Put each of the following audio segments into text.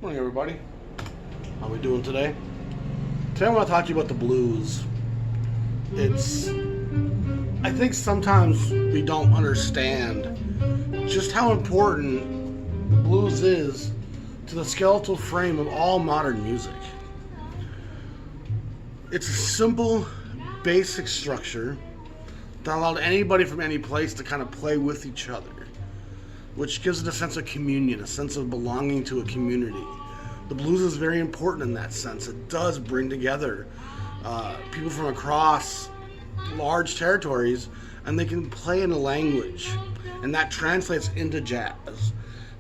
Morning, everybody. How we doing today? Today I want to talk to you about the blues. I think sometimes we don't understand just how important the blues is to the skeletal frame of all modern music. It's a simple, basic structure that allowed anybody from any place to kind of play with each other, which gives it a sense of communion, a sense of belonging to a community. The blues is very important in that sense. It does bring together people from across large territories, and they can play in a language, and that translates into jazz.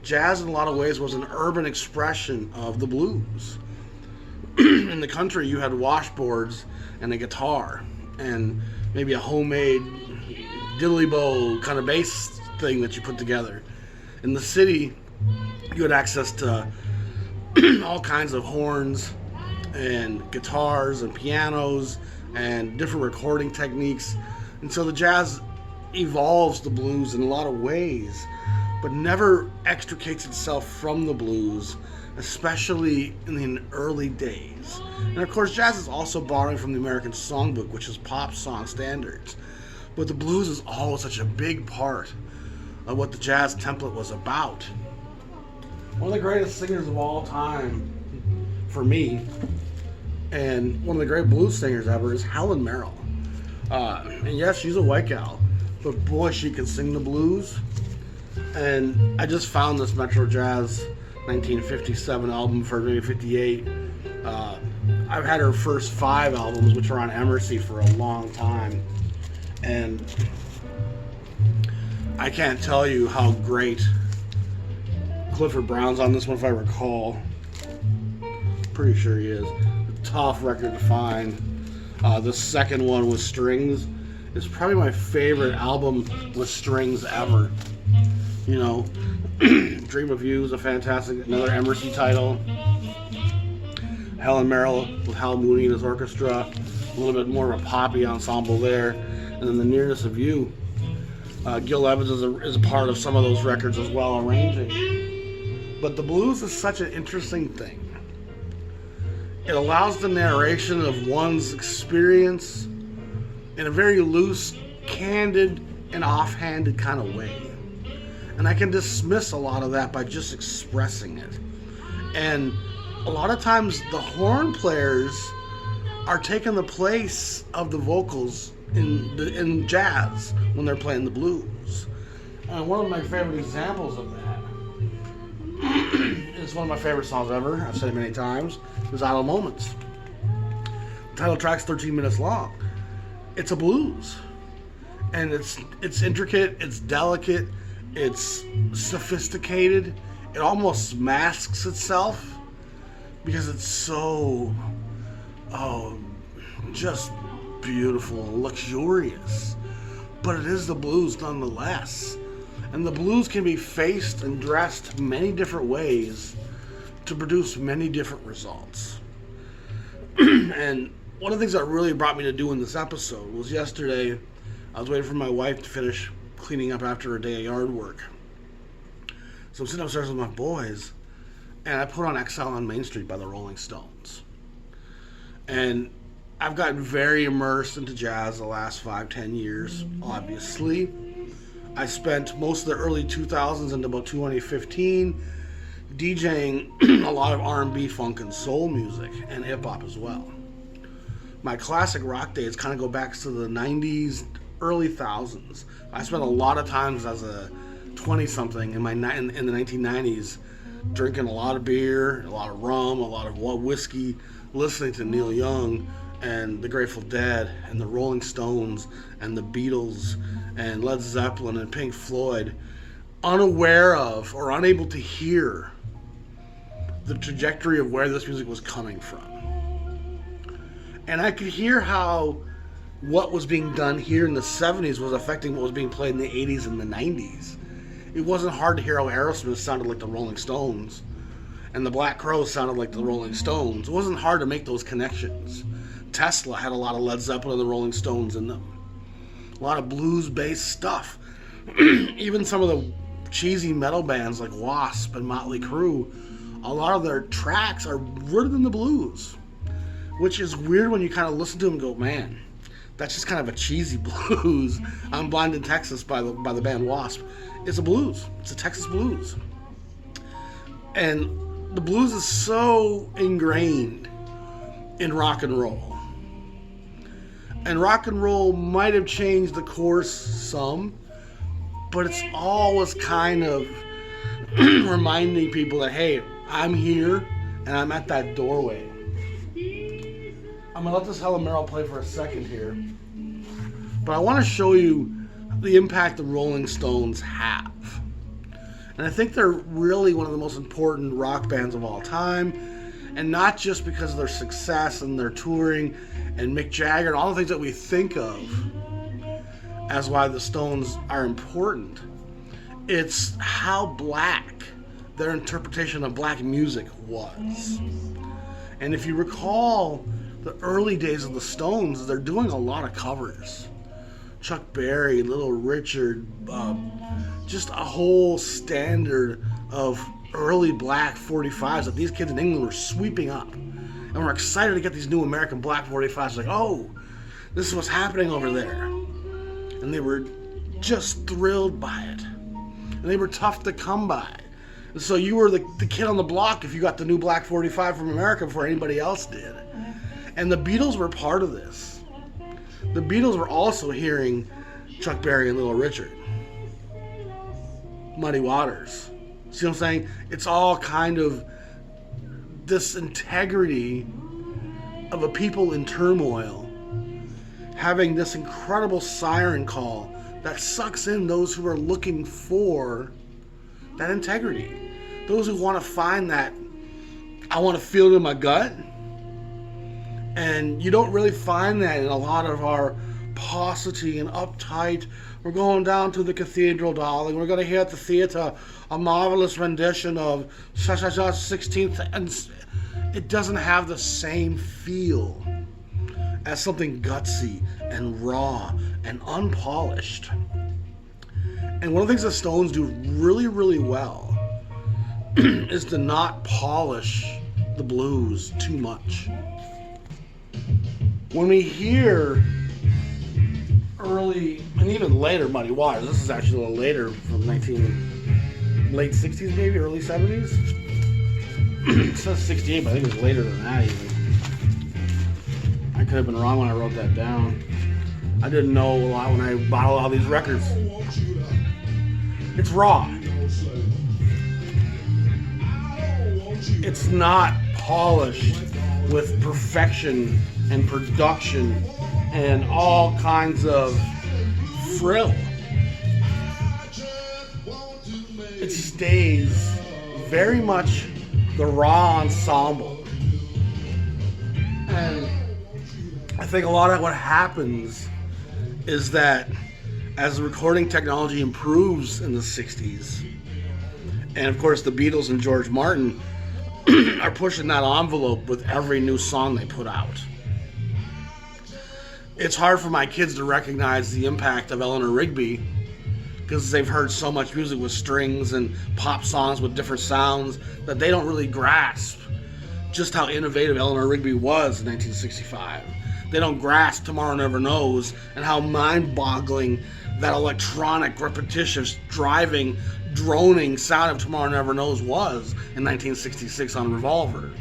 Jazz, in a lot of ways, was an urban expression of the blues. In the country, you had washboards and a guitar, and maybe a homemade diddly bow kind of bass thing that you put together. In the city, you had access to all kinds of horns and guitars and pianos and different recording techniques. And so the jazz evolves the blues in a lot of ways, but never extricates itself from the blues, especially in the early days. And of course, jazz is also borrowing from the American songbook, which is pop song standards. But the blues is always such a big part of what the jazz template was about. One of the greatest singers of all time, for me, and one of the great blues singers ever, is Helen Merrill. And yes, she's a white gal, but boy, she can sing the blues. And I just found this Metro Jazz 1957 album for maybe 58. I've had her first 5 albums, which are on Emercy, for a long time. And I can't tell you how great Clifford Brown's on this one, if I recall. Pretty sure he is. A tough record to find. The second one with strings is probably my favorite album with strings ever. You know, Dream of You is a fantastic, another Emerson title. Helen Merrill with Hal Mooney and his orchestra, a little bit more of a poppy ensemble there. And then The Nearness of You. Gil Evans is a part of some of those records as well, arranging. But the blues is such an interesting thing. It allows the narration of one's experience in a very loose, candid, and offhanded kind of way. And I can dismiss a lot of that by just expressing it. And a lot of times the horn players are taking the place of the vocals in jazz when they're playing the blues. And one of my favorite examples of that is one of my favorite songs ever. I've said it many times. Is Idle Moments. The title track's 13 minutes long. It's a blues, and it's intricate. It's delicate. It's sophisticated. It almost masks itself because it's so just beautiful and luxurious. But it is the blues nonetheless. And the blues can be faced and dressed many different ways to produce many different results. And one of the things that really brought me to doing this episode was yesterday, I was waiting for my wife to finish cleaning up after a day of yard work. So I'm sitting upstairs with my boys, and I put on Exile on Main Street by the Rolling Stones. And I've gotten very immersed into jazz the last 5-10 years, obviously. I spent most of the early 2000s into about 2015 DJing a lot of R&B, funk, and soul music, and hip-hop as well. My classic rock days kind of go back to the 90s, early thousands. I spent a lot of times as a 20-something in the 1990s drinking a lot of beer, a lot of rum, a lot of whiskey, listening to Neil Young and the Grateful Dead and the Rolling Stones and the Beatles and Led Zeppelin and Pink Floyd, unaware of or unable to hear the trajectory of where this music was coming from. And I could hear how what was being done here in the 70s was affecting what was being played in the 80s and the 90s. It wasn't hard to hear how Aerosmith sounded like the Rolling Stones and the Black Crowes sounded like the Rolling Stones. It wasn't hard to make those connections. Tesla had a lot of Led Zeppelin and the Rolling Stones in them. A lot of blues-based stuff. Even some of the cheesy metal bands like Wasp and Motley Crue a lot of their tracks are rooted in the blues, which is weird when you kind of listen to them and go, man, that's just kind of a cheesy blues. I'm Blind in Texas by the band Wasp. It's a blues. It's a Texas blues. And the blues is so ingrained in rock and roll. And rock and roll might have changed the course some, but it's always kind of reminding people that, hey, I'm here and I'm at that doorway. I'm going to let this Helen Merrill play for a second here. But I want to show you the impact the Rolling Stones have. And I think they're really one of the most important rock bands of all time. And not just because of their success and their touring and Mick Jagger and all the things that we think of as why the Stones are important. It's how black their interpretation of black music was. And if you recall the early days of the Stones, they're doing a lot of covers. Chuck Berry, Little Richard, just a whole standard of early black 45s that these kids in England were sweeping up. And we're excited to get these new American black 45s. Like, oh, this is what's happening over there. And they were just thrilled by it. And they were tough to come by. And so you were the kid on the block if you got the new black 45 from America before anybody else did. And the Beatles were part of this. The Beatles were also hearing Chuck Berry and Little Richard. Muddy Waters. See what I'm saying? It's all kind of this integrity of a people in turmoil having this incredible siren call that sucks in those who are looking for that integrity. Those who want to find that, I want to feel it in my gut. And you don't really find that in a lot of our paucity and uptight. We're going down to the cathedral, darling. We're going to hear at the theater a marvelous rendition of 16th. And it doesn't have the same feel as something gutsy and raw and unpolished. And one of the things the Stones do really, really well is to not polish the blues too much. When we hear early and even later Muddy Waters, this is actually a little later from late 60s maybe, early 70s. It says 68, but I think it was later than that even. I could have been wrong when I wrote that down. I didn't know a lot when I bought all these records. It's raw. It's not polished with perfection and production and all kinds of frill. It stays very much the raw ensemble. And I think a lot of what happens is that as the recording technology improves in the 60s, and of course the Beatles and George Martin are pushing that envelope with every new song they put out. It's hard for my kids to recognize the impact of Eleanor Rigby because they've heard so much music with strings and pop songs with different sounds that they don't really grasp just how innovative Eleanor Rigby was in 1965. They don't grasp Tomorrow Never Knows and how mind-boggling that electronic, repetitious, driving, droning sound of Tomorrow Never Knows was in 1966 on Revolver,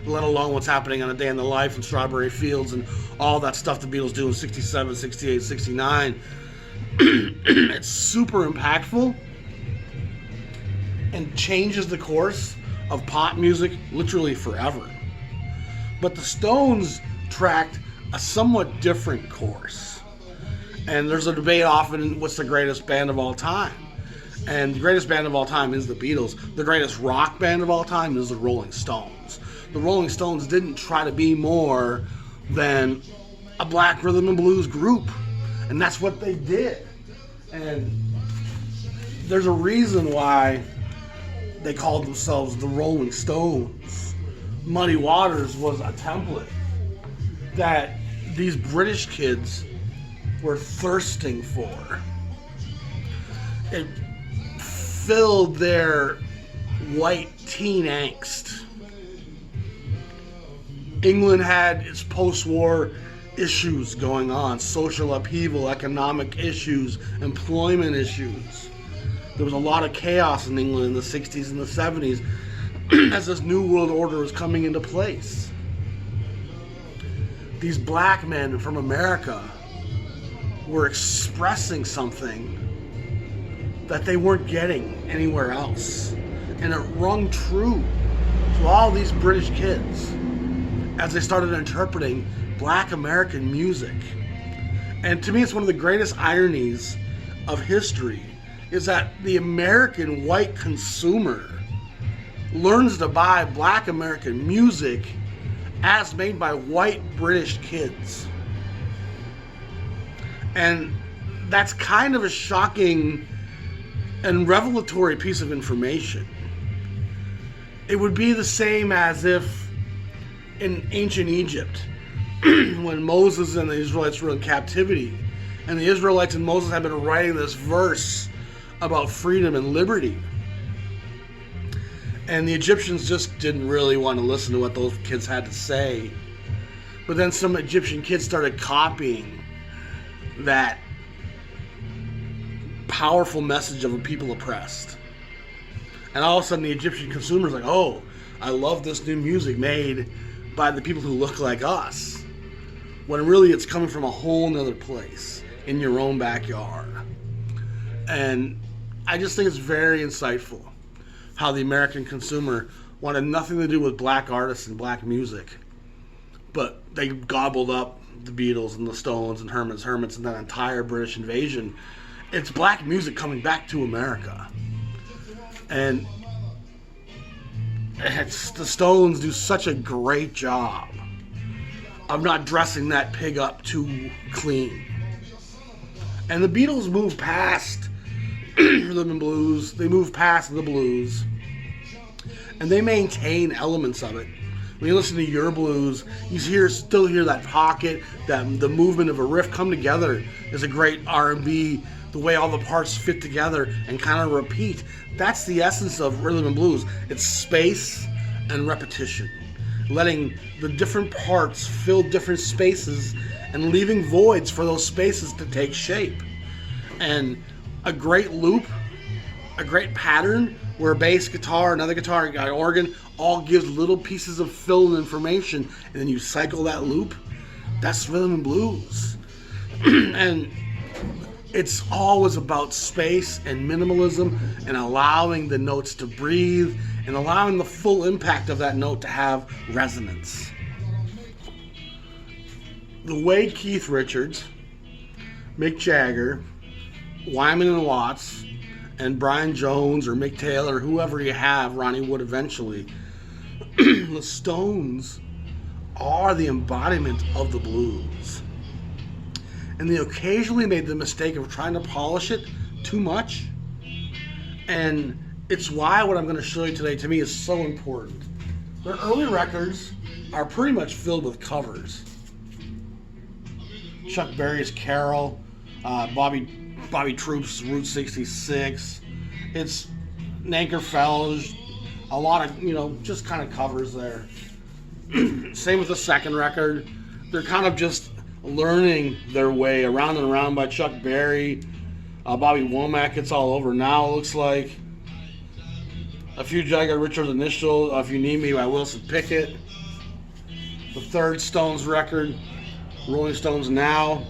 let alone what's happening on A Day in the Life and Strawberry Fields and all that stuff the Beatles do in 67, 68, 69. It's super impactful and changes the course of pop music literally forever. But the Stones tracked a somewhat different course. And there's a debate often, what's the greatest band of all time? And the greatest band of all time is the Beatles. The greatest rock band of all time is the Rolling Stones. The Rolling Stones didn't try to be more than a black rhythm and blues group. And that's what they did. And there's a reason why they called themselves the Rolling Stones. Muddy Waters was a template that these British kids were thirsting for. It filled their white teen angst. England had its post-war issues going on, social upheaval, economic issues, employment issues. There was a lot of chaos in England in the 60s and the 70s as this new world order was coming into place. These black men from America were expressing something that they weren't getting anywhere else. And it rung true to all these British kids as they started interpreting black American music. And to me, it's one of the greatest ironies of history is that the American white consumer learns to buy black American music as made by white British kids. And that's kind of a shocking and revelatory piece of information. It would be the same as if in ancient Egypt, when Moses and the Israelites were in captivity, and the Israelites and Moses had been writing this verse about freedom and liberty, and the Egyptians just didn't really want to listen to what those kids had to say. But then some Egyptian kids started copying that powerful message of a people oppressed. And all of a sudden the Egyptian consumer's like, oh, I love this new music made by the people who look like us. When really it's coming from a whole nother place in your own backyard. And I just think it's very insightful how the American consumer wanted nothing to do with black artists and black music, but they gobbled up the Beatles and the Stones and Herman's Hermits and that entire British invasion. It's black music coming back to America. And the Stones do such a great job of not dressing that pig up too clean. And the Beatles moved past rhythm and blues. They moved past the blues. And they maintain elements of it. When you listen to your blues, you still hear that pocket, the movement of a riff come together is a great R&B, the way all the parts fit together and kind of repeat. That's the essence of rhythm and blues. It's space and repetition. Letting the different parts fill different spaces and leaving voids for those spaces to take shape. And a great loop, a great pattern where bass guitar, another guitar, an organ, all gives little pieces of fill and information, and then you cycle that loop. That's rhythm and blues. And it's always about space and minimalism and allowing the notes to breathe and allowing the full impact of that note to have resonance. The way Keith Richards, Mick Jagger, Wyman and Watts, and Brian Jones or Mick Taylor, whoever you have, Ronnie Wood eventually, the Stones are the embodiment of the blues. And they occasionally made the mistake of trying to polish it too much. And it's why what I'm going to show you today to me is so important. Their early records are pretty much filled with covers. Chuck Berry's Carol, Bobby Troups' Route 66. It's Nankerfell's, a lot of, just kind of covers there. Same with the second record. They're kind of just learning their way around and around by Chuck Berry. Bobby Womack, It's All Over Now, it looks like. A few Jagger Richards initial, If You Need Me by Wilson Pickett. The third Stones record, Rolling Stones Now.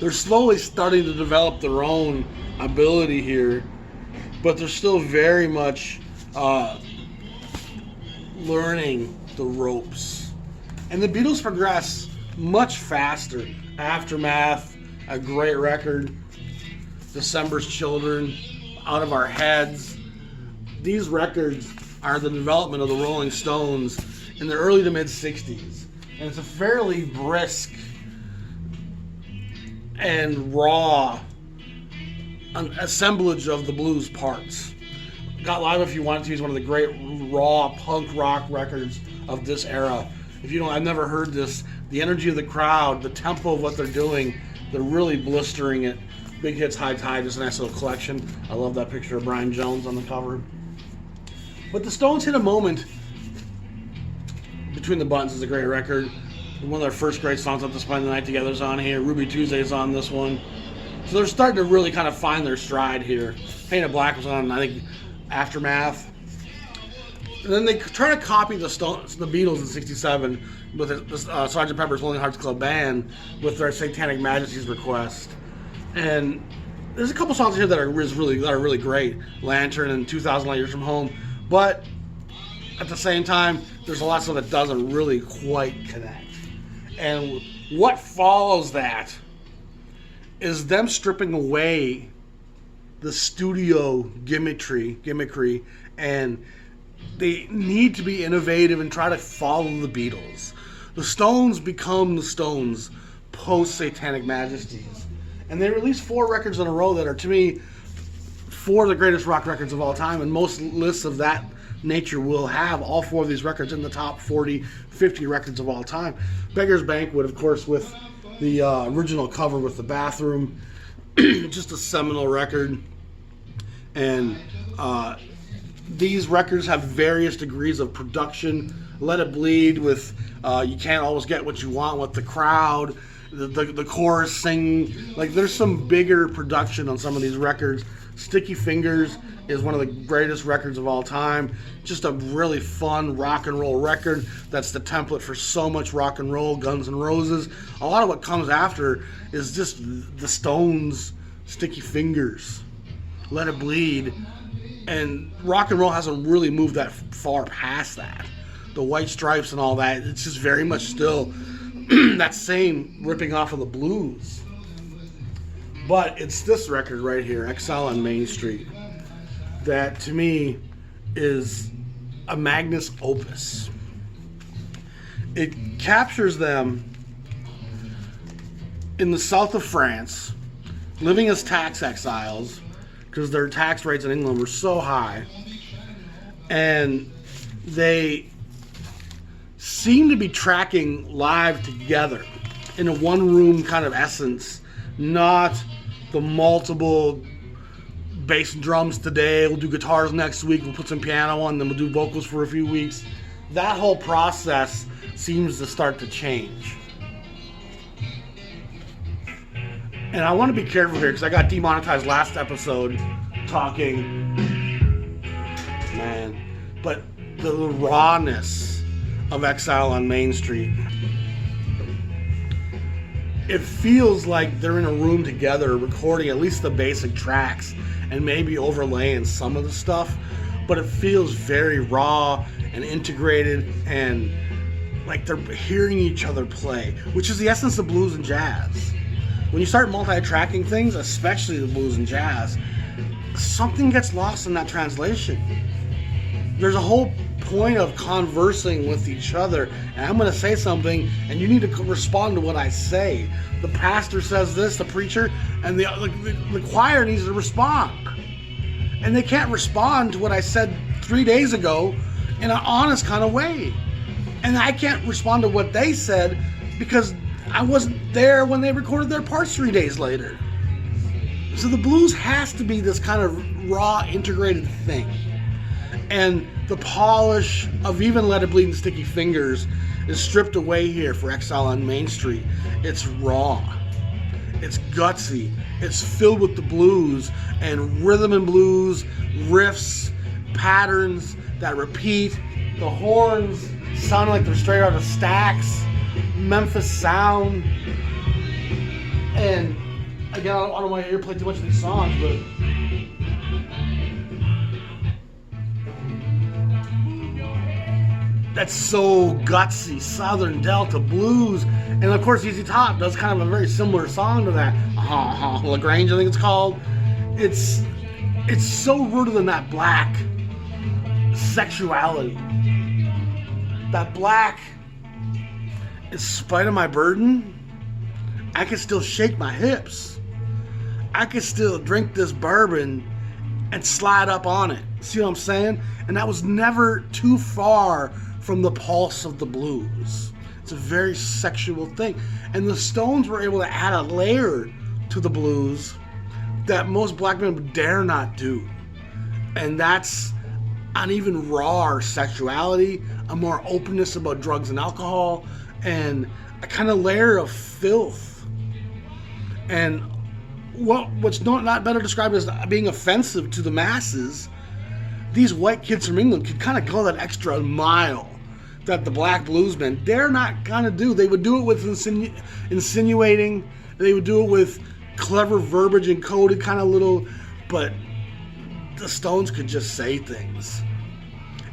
They're slowly starting to develop their own ability here, but they're still very much learning the ropes. And the Beatles progress much faster. Aftermath, a great record. December's Children, Out of Our Heads. These records are the development of the Rolling Stones in the early to mid 60s. And it's a fairly brisk and raw assemblage of the blues parts. Got Live If You Want To is one of the great raw punk rock records of this era. If you don't, I've never heard this. The energy of the crowd, the tempo of what they're doing, they're really blistering it. Big Hits, High Tide, just a nice little collection. I love that picture of Brian Jones on the cover. But the Stones hit a moment. Between the Buttons is a great record. One of their first great songs up to Spend the Night Together is on here. Ruby Tuesday's on this one. So they're starting to really kind of find their stride here. Painted Black was on, I think, Aftermath. And then they try to copy the Beatles in '67 with Sgt. Pepper's Lonely Hearts Club Band with their Satanic Majesty's Request. And there's a couple songs here that are really great. Lantern and 2,000 Light Years from Home. But at the same time, there's a lot of stuff that doesn't really quite connect. And what follows that is them stripping away the studio gimmickry, and they need to be innovative and try to follow the Beatles. The Stones become the Stones post Satanic Majesties. And they released 4 records in a row that are, to me, 4 of the greatest rock records of all time, and most lists of that nature will have all 4 of these records in the top 40, 50 records of all time. Beggar's Banquet, of course, with the original cover with the bathroom, just a seminal record. And these records have various degrees of production. Let It Bleed with You Can't Always Get What You Want with the crowd, the chorus singing. Like, there's some bigger production on some of these records. Sticky Fingers is one of the greatest records of all time. Just a really fun rock and roll record that's the template for so much rock and roll. Guns N' Roses. A lot of what comes after is just the Stones, Sticky Fingers, Let It Bleed. And rock and roll hasn't really moved that far past that. The White Stripes and all that, it's just very much still that same ripping off of the blues. But it's this record right here, Exile on Main Street, that to me is a magnus opus. It captures them in the south of France, living as tax exiles, because their tax rates in England were so high. And they seem to be tracking live together in a one-room kind of essence, not the multiple bass and drums today, we'll do guitars next week, we'll put some piano on, then we'll do vocals for a few weeks. That whole process seems to start to change. And I want to be careful here because I got demonetized last episode talking, man, but the rawness of Exile on Main Street. It feels like they're in a room together recording at least the basic tracks and maybe overlaying some of the stuff, but it feels very raw and integrated and like they're hearing each other play, which is the essence of blues and jazz. When you start multi-tracking things, especially the blues and jazz, something gets lost in that translation. There's a whole point of conversing with each other, and I'm going to say something, and you need to respond to what I say. The pastor says this, the preacher, and the choir needs to respond. And they can't respond to what I said 3 days ago in an honest kind of way. And I can't respond to what they said because I wasn't there when they recorded their parts 3 days later. So the blues has to be this kind of raw, integrated thing. And the polish of even Let It Bleed and Sticky Fingers is stripped away here for Exile on Main Street. It's raw. It's gutsy. It's filled with the blues and rhythm and blues, riffs, patterns that repeat. The horns sound like they're straight out of Stax, Memphis sound. And again, I don't want to play too much of these songs, but that's so gutsy, Southern Delta blues. And of course, ZZ Top does kind of a very similar song to that. LaGrange, I think it's called. It's so rooted in that black sexuality. That black, in spite of my burden, I can still shake my hips. I can still drink this bourbon and slide up on it. See what I'm saying? And that was never too far from the pulse of the blues. It's a very sexual thing. And the Stones were able to add a layer to the blues that most black men would dare not do. And that's, on even raw sexuality, a more openness about drugs and alcohol, and a kind of layer of filth. And what's not better described as being offensive to the masses, these white kids from England could kind of go that extra mile that the black bluesmen, they're not gonna do. They would do it with insinuating, they would do it with clever verbiage and coded kind of little, but the Stones could just say things,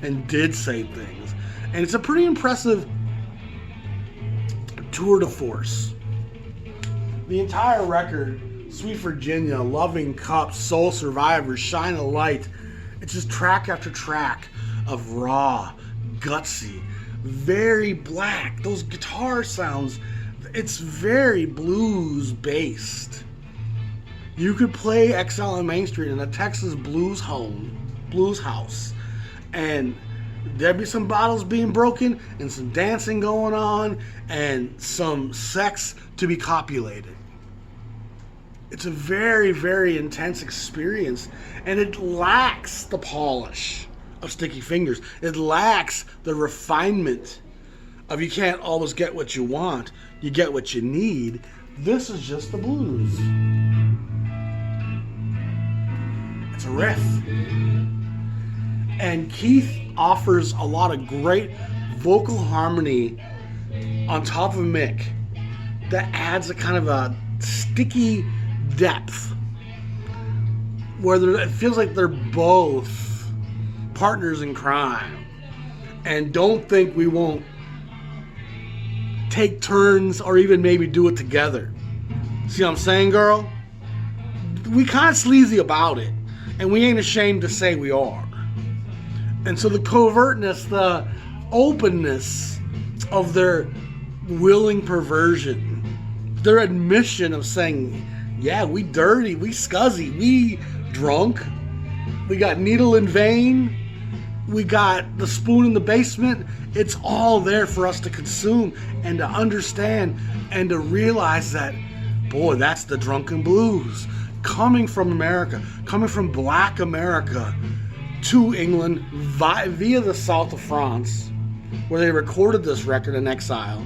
and did say things. And it's a pretty impressive tour de force. The entire record, Sweet Virginia, Loving Cup, Soul Survivor, Shine a Light, it's just track after track of raw, gutsy, very black. Those guitar sounds, it's very blues based. You could play Exile on Main Street in a Texas blues house, and there'd be some bottles being broken and some dancing going on and some sex to be copulated. It's a very, very intense experience, and it lacks the polish of Sticky Fingers. It lacks the refinement of you can't always get what you want, you get what you need. This is just the blues. It's a riff. And Keith offers a lot of great vocal harmony on top of Mick that adds a kind of a sticky depth where it feels like they're both partners in crime and don't think we won't take turns or even maybe do it together. See what I'm saying, girl? We kind of sleazy about it, and we ain't ashamed to say we are. And so the covertness, the openness of their willing perversion, their admission of saying, yeah, we dirty, we scuzzy, we drunk, we got needle in vein, we got the spoon in the basement. It's all there for us to consume and to understand and to realize that, boy, that's the drunken blues. Coming from America, coming from black America to England via the south of France, where they recorded this record in Exile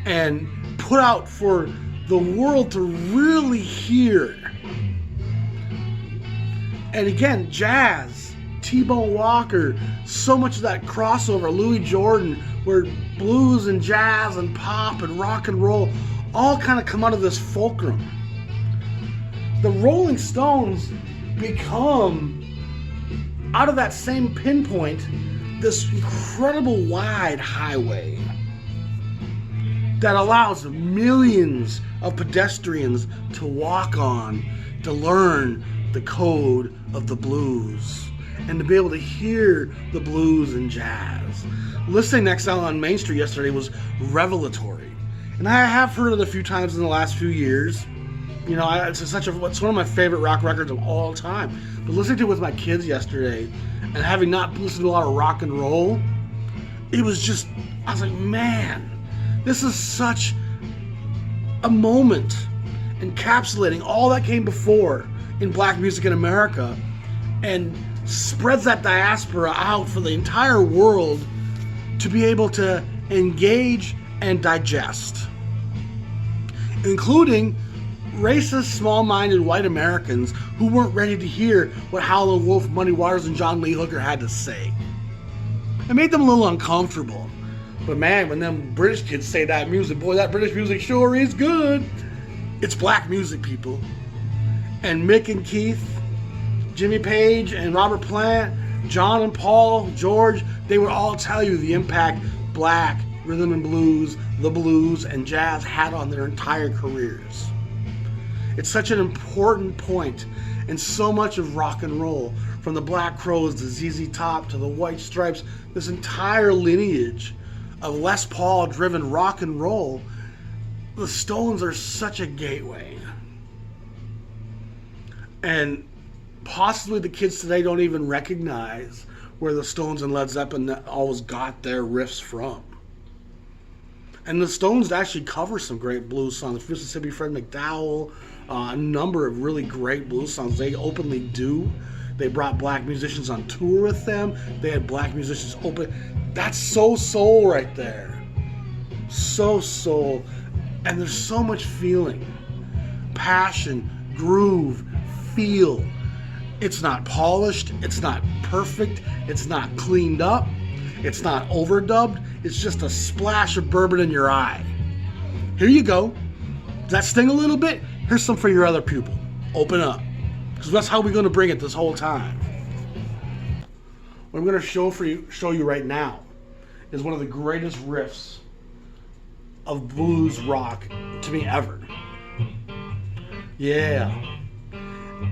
and put out for the world to really hear. And again, jazz, T-Bone Walker, so much of that crossover, Louis Jordan, where blues and jazz and pop and rock and roll all kind of come out of this fulcrum. The Rolling Stones become, out of that same pinpoint, this incredible wide highway that allows millions of pedestrians to walk on, to learn the code of the blues, and to be able to hear the blues and jazz. Listening to Exile on Main Street yesterday was revelatory. And I have heard it a few times in the last few years. You know, it's one of my favorite rock records of all time. But listening to it with my kids yesterday, and having not listened to a lot of rock and roll, it was just, I was like, man, this is such a moment encapsulating all that came before in black music in America and spreads that diaspora out for the entire world to be able to engage and digest, including racist, small-minded white Americans who weren't ready to hear what Howlin' Wolf, Muddy Waters, and John Lee Hooker had to say. It made them a little uncomfortable. But man, when them British kids say that music, boy, that British music sure is good. It's black music, people. And Mick and Keith, Jimmy Page and Robert Plant, John and Paul, George, they would all tell you the impact black, rhythm and blues, the blues, and jazz had on their entire careers. It's such an important point in so much of rock and roll, from the Black Crowes to ZZ Top to the White Stripes, this entire lineage of Les Paul driven rock and roll. The Stones are such a gateway. And possibly the kids today don't even recognize where the Stones and Led Zeppelin always got their riffs from. And the Stones actually cover some great blues songs. Mississippi Fred McDowell, a number of really great blues songs they openly do. They brought black musicians on tour with them. They had black musicians open. That's so soul right there. So soul. And there's so much feeling, passion, groove, feel. It's not polished. It's not perfect. It's not cleaned up. It's not overdubbed. It's just a splash of bourbon in your eye. Here you go. Does that sting a little bit? Here's some for your other pupil. Open up. Because that's how we're going to bring it this whole time. What I'm going to show you right now is one of the greatest riffs of blues rock to me ever. Yeah.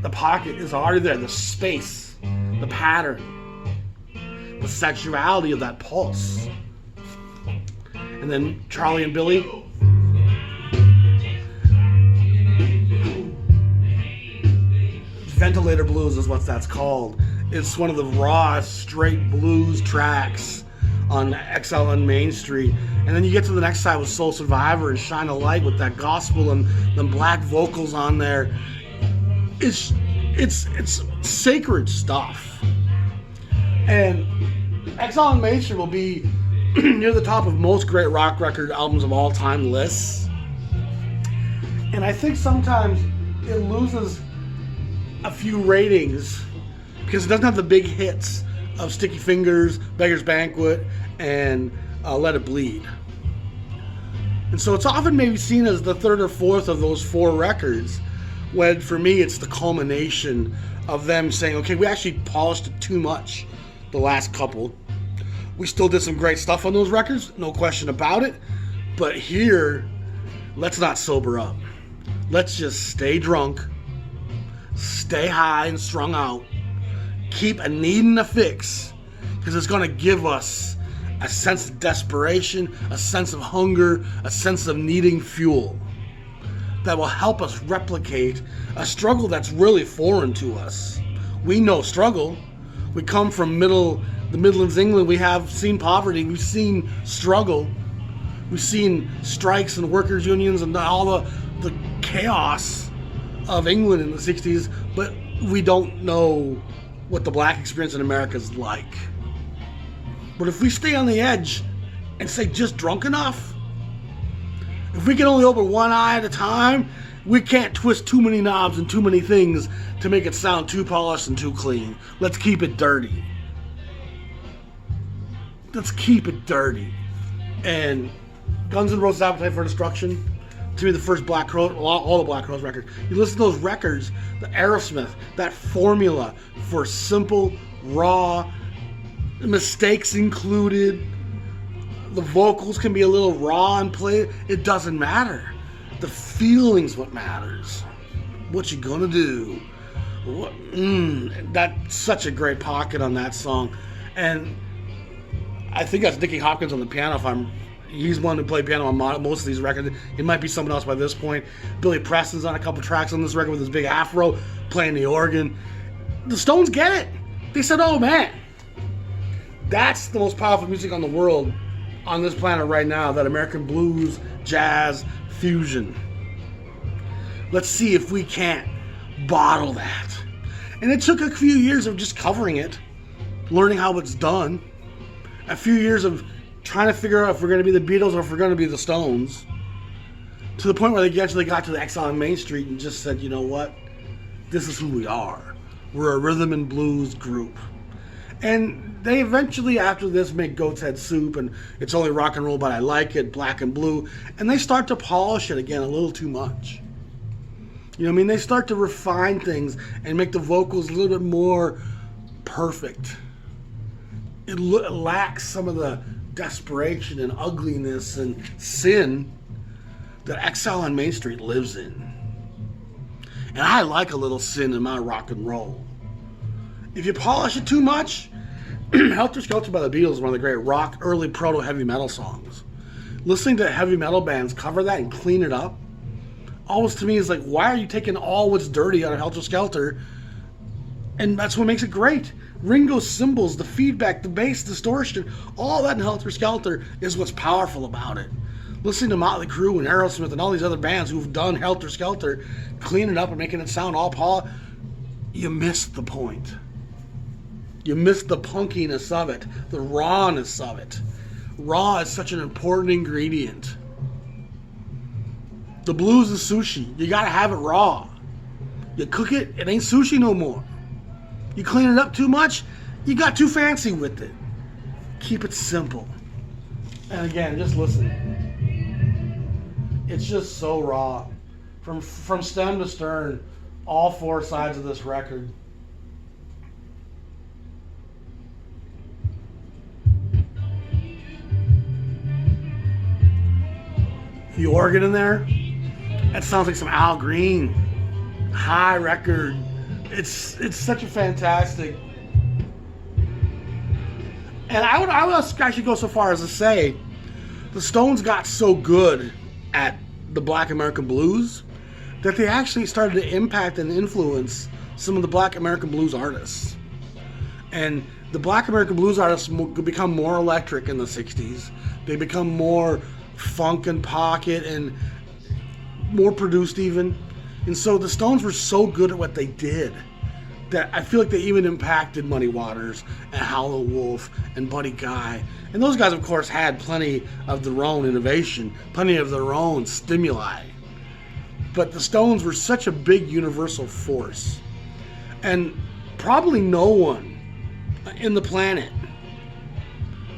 The pocket is already there. The space, the pattern, the sexuality of that pulse. And then Charlie and Billy. Ventilator blues is what that's called. It's one of the raw, straight blues tracks on Exile on Main Street. And then you get to the next side with Soul Survivor and Shine a Light with that gospel and them black vocals on there. It's sacred stuff. And Exile on Main Street will be near the top of most great rock record albums of all time lists. And I think sometimes it loses a few ratings because it doesn't have the big hits of Sticky Fingers, Beggar's Banquet, and Let It Bleed. And so it's often maybe seen as the third or fourth of those four records, when for me it's the culmination of them saying, okay, we actually polished it too much the last couple. We still did some great stuff on those records, no question about it, but here, let's not sober up. Let's just stay drunk, stay high and strung out, keep a needing a fix, because it's going to give us a sense of desperation, a sense of hunger, a sense of needing fuel that will help us replicate a struggle that's really foreign to us. We know struggle. We come from the Midlands, England. We have seen poverty. We've seen struggle. We've seen strikes and workers' unions and all the chaos of England in the 60s, but we don't know what the black experience in America is like. But if we stay on the edge and say just drunk enough, if we can only open one eye at a time, we can't twist too many knobs and too many things to make it sound too polished and too clean. Let's keep it dirty. Let's keep it dirty. And Guns N' Roses' Appetite for Destruction, to me the first Black Crowes, all the Black Crowes records. You listen to those records, the Aerosmith, that formula for simple, raw, mistakes included. The vocals can be a little raw and play. It doesn't matter. The feeling's what matters. What you gonna do? That's such a great pocket on that song. And I think that's Nicky Hopkins on the piano. He's one who played piano on most of these records. It might be someone else by this point. Billy Preston's on a couple tracks on this record with his big afro, playing the organ. The Stones get it. They said, oh man, that's the most powerful music on the world, on this planet right now, that American blues, jazz, fusion. Let's see if we can't bottle that. And it took a few years of just covering it, learning how it's done, a few years of trying to figure out if we're going to be the Beatles or if we're going to be the Stones, to the point where they actually got to the Exile on Main Street and just said, you know what, this is who we are. We're a rhythm and blues group. And they eventually, after this, make Goat's Head Soup and It's Only Rock and Roll But I Like It, Black and Blue, and they start to polish it again a little too much. You know what I mean? They start to refine things and make the vocals a little bit more perfect. It lacks some of the desperation and ugliness and sin that Exile on Main Street lives in. And I like a little sin in my rock and roll. If you polish it too much, Helter Skelter by the Beatles is one of the great rock, early proto-heavy metal songs. Listening to heavy metal bands cover that and clean it up, always to me is like, why are you taking all what's dirty out of Helter Skelter? And that's what makes it great. Ringo's cymbals, the feedback, the bass, distortion, all that in Helter Skelter is what's powerful about it. Listening to Motley Crue and Aerosmith and all these other bands who've done Helter Skelter, cleaning it up and making it sound all polished, you missed the point. You miss the punkiness of it, the rawness of it. Raw is such an important ingredient. The blues is sushi. You gotta have it raw. You cook it, it ain't sushi no more. You clean it up too much, you got too fancy with it. Keep it simple. And again, just listen. It's just so raw. From stem to stern, all four sides of this record. The organ in there, that sounds like some Al Green. High record. It's such a fantastic. And I would actually go so far as to say the Stones got so good at the Black American blues that they actually started to impact and influence some of the Black American blues artists. And the Black American blues artists become more electric in the 60s. They become more funk and pocket and more produced even. And so the Stones were so good at what they did that I feel like they even impacted Muddy Waters and Howlin' Wolf and Buddy Guy. And those guys, of course, had plenty of their own innovation, plenty of their own stimuli. But the Stones were such a big universal force. And probably no one in the planet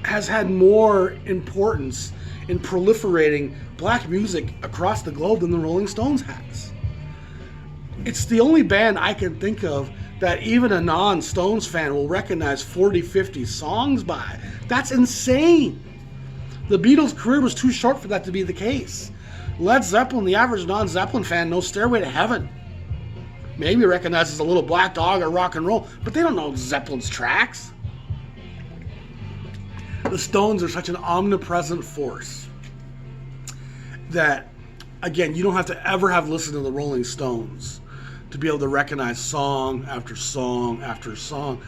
has had more importance in proliferating black music across the globe than the Rolling Stones has. It's the only band I can think of that even a non-Stones fan will recognize 40, 50 songs by. That's insane. The Beatles' career was too short for that to be the case. Led Zeppelin, the average non-Zeppelin fan knows Stairway to Heaven. Maybe recognizes a Little Black Dog or Rock and Roll, but they don't know Zeppelin's tracks. The Stones are such an omnipresent force that, again, you don't have to ever have listened to the Rolling Stones to be able to recognize song after song after song.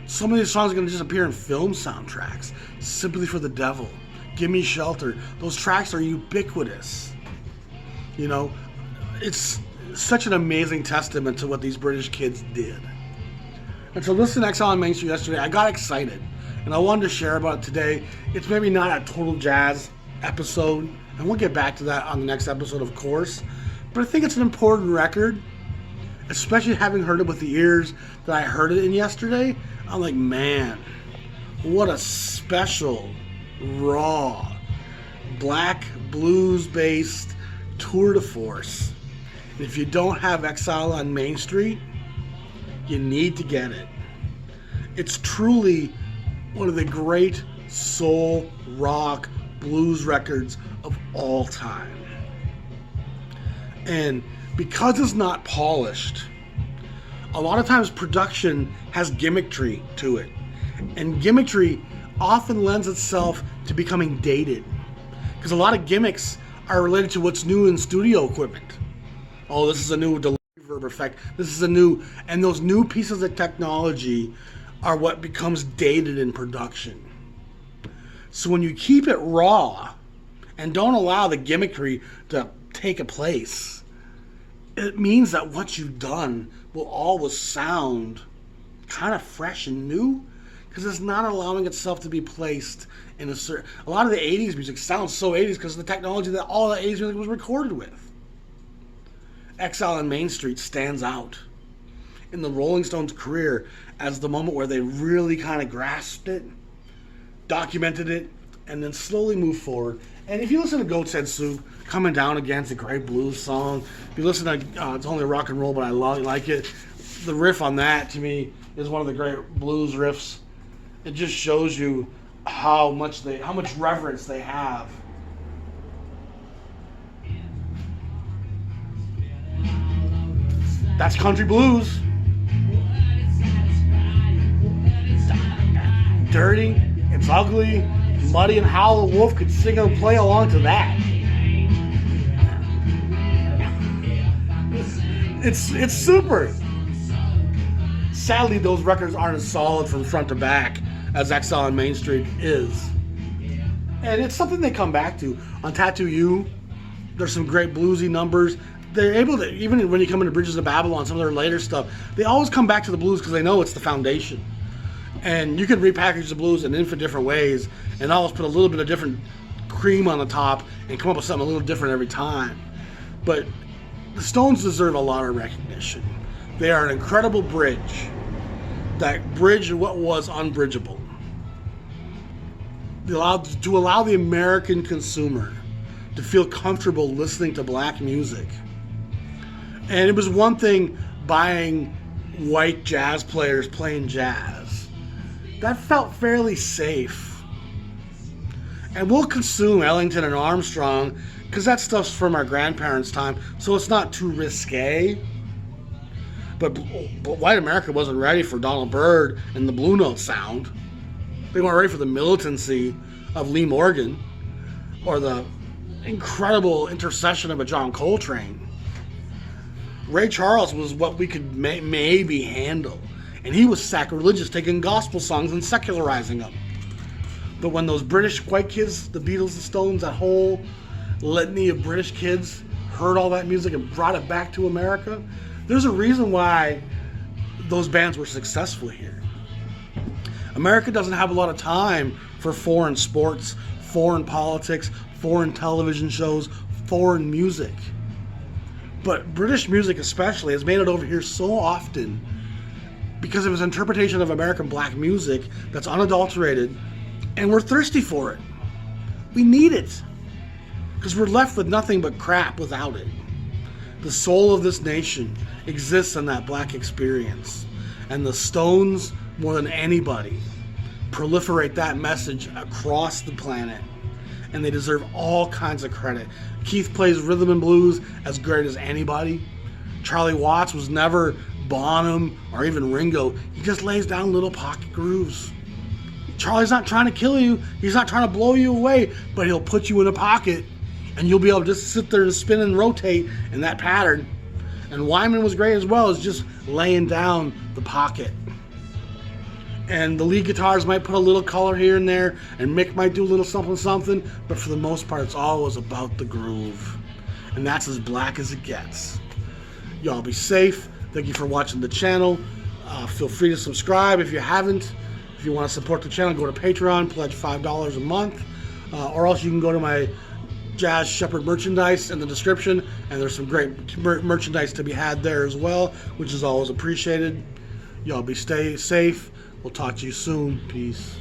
Some of these songs are going to just appear in film soundtracks. Sympathy for the Devil, Gimme Shelter. Those tracks are ubiquitous. You know, it's such an amazing testament to what these British kids did. And so listening to Exile on Main Street yesterday, I got excited. And I wanted to share about it today. It's maybe not a total jazz episode, and we'll get back to that on the next episode, of course. But I think it's an important record, especially having heard it with the ears that I heard it in yesterday. I'm like, man, what a special, raw, black blues-based tour de force. And if you don't have Exile on Main Street, you need to get it. It's truly one of the great soul, rock, blues records of all time. And because it's not polished, a lot of times production has gimmickry to it. And gimmickry often lends itself to becoming dated. Because a lot of gimmicks are related to what's new in studio equipment. Oh, this is a new delay reverb effect. This is a new... And those new pieces of technology are what becomes dated in production. So when you keep it raw and don't allow the gimmickry to take a place, it means that what you've done will always sound kind of fresh and new, because it's not allowing itself to be placed in a certain... A lot of the 80s music sounds so 80s because of the technology that all the 80s music was recorded with. Exile on Main Street stands out in the Rolling Stones' career as the moment where they really kind of grasped it, documented it, and then slowly moved forward. And if you listen to Goat's Head Soup, Coming Down Again, it's a great blues song. If you listen to It's Only Rock and Roll, but I like it, the riff on that, to me, is one of the great blues riffs. It just shows you how much reverence they have. That's country blues. Dirty, it's ugly. Muddy and Howlin' Wolf could sing and play along to that. It's super. Sadly, those records aren't as solid from front to back as Exile on Main Street is. And it's something they come back to. On Tattoo You, there's some great bluesy numbers. They're able to, even when you come into Bridges of Babylon, some of their later stuff, they always come back to the blues because they know it's the foundation. And you can repackage the blues in infinite different ways and always put a little bit of different cream on the top and come up with something a little different every time. But the Stones deserve a lot of recognition. They are an incredible bridge that bridged what was unbridgeable. To allow the American consumer to feel comfortable listening to black music. And it was one thing buying white jazz players playing jazz. That felt fairly safe. And we'll consume Ellington and Armstrong because that stuff's from our grandparents' time, so it's not too risque. But white America wasn't ready for Donald Byrd and the Blue Note sound. They weren't ready for the militancy of Lee Morgan or the incredible intercession of a John Coltrane. Ray Charles was what we could maybe handle. And he was sacrilegious, taking gospel songs and secularizing them. But when those British white kids, the Beatles, the Stones, that whole litany of British kids heard all that music and brought it back to America, there's a reason why those bands were successful here. America doesn't have a lot of time for foreign sports, foreign politics, foreign television shows, foreign music. But British music especially has made it over here so often because of its interpretation of American black music that's unadulterated, and we're thirsty for it. We need it because we're left with nothing but crap without it. The soul of this nation exists in that black experience, and the Stones, more than anybody, proliferate that message across the planet, and they deserve all kinds of credit. Keith plays rhythm and blues as great as anybody. Charlie Watts was never Bonham or even Ringo. He just lays down little pocket grooves. Charlie's not trying to kill you. He's not trying to blow you away, but he'll put you in a pocket, and you'll be able to just sit there and spin and rotate in that pattern. And Wyman was great as well as just laying down the pocket. And the lead guitars might put a little color here and there, and Mick might do a little something, but for the most part, it's always about the groove. And that's as black as it gets. Y'all be safe. Thank you for watching the channel. Feel free to subscribe if you haven't. If you want to support the channel, go to Patreon, pledge $5 a month, or else you can go to my Jazz Shepherd merchandise in the description, and there's some great merchandise to be had there as well, which is always appreciated. Y'all stay safe. We'll talk to you soon. Peace.